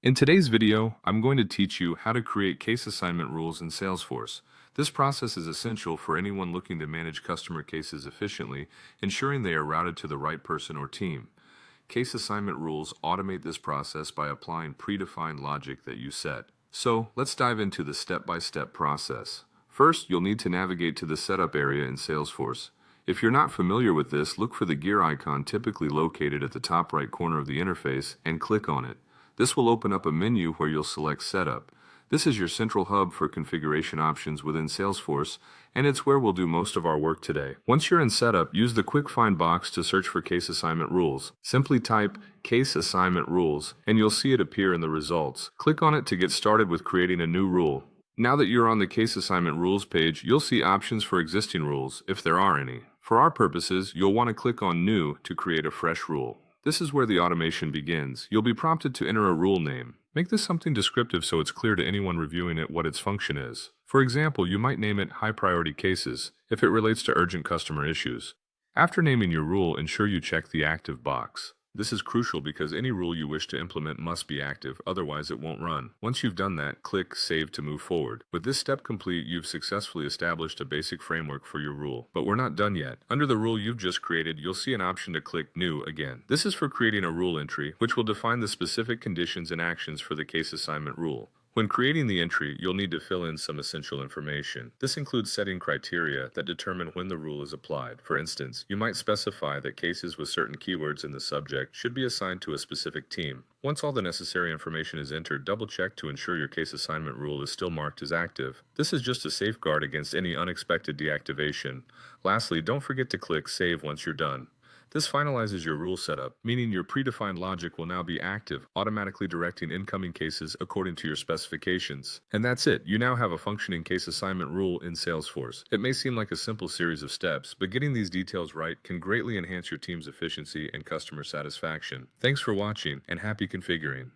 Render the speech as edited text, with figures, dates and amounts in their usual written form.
In today's video, I'm going to teach you how to create case assignment rules in Salesforce. This process is essential for anyone looking to manage customer cases efficiently, ensuring they are routed to the right person or team. Case assignment rules automate this process by applying predefined logic that you set. So, let's dive into the step-by-step process. First, you'll need to navigate to the setup area in Salesforce. If you're not familiar with this, look for the gear icon typically located at the top right corner of the interface and click on it. This will open up a menu where you'll select Setup. This is your central hub for configuration options within Salesforce, and it's where we'll do most of our work today. Once you're in Setup, use the Quick Find box to search for case assignment rules. Simply type Case Assignment Rules, and you'll see it appear in the results. Click on it to get started with creating a new rule. Now that you're on the Case Assignment Rules page, you'll see options for existing rules, if there are any. For our purposes, you'll want to click on New to create a fresh rule. This is where the automation begins. You'll be prompted to enter a rule name. Make this something descriptive so it's clear to anyone reviewing it what its function is. For example, you might name it High Priority Cases if it relates to urgent customer issues. After naming your rule, ensure you check the Active box. This is crucial because any rule you wish to implement must be active, otherwise it won't run. Once you've done that, click Save to move forward. With this step complete, you've successfully established a basic framework for your rule. But we're not done yet. Under the rule you've just created, you'll see an option to click New again. This is for creating a rule entry, which will define the specific conditions and actions for the case assignment rule. When creating the entry, you'll need to fill in some essential information. This includes setting criteria that determine when the rule is applied. For instance, you might specify that cases with certain keywords in the subject should be assigned to a specific team. Once all the necessary information is entered, double-check to ensure your case assignment rule is still marked as active. This is just a safeguard against any unexpected deactivation. Lastly, don't forget to click Save once you're done. This finalizes your rule setup, meaning your predefined logic will now be active, automatically directing incoming cases according to your specifications. And that's it. You now have a functioning case assignment rule in Salesforce. It may seem like a simple series of steps, but getting these details right can greatly enhance your team's efficiency and customer satisfaction. Thanks for watching, and happy configuring.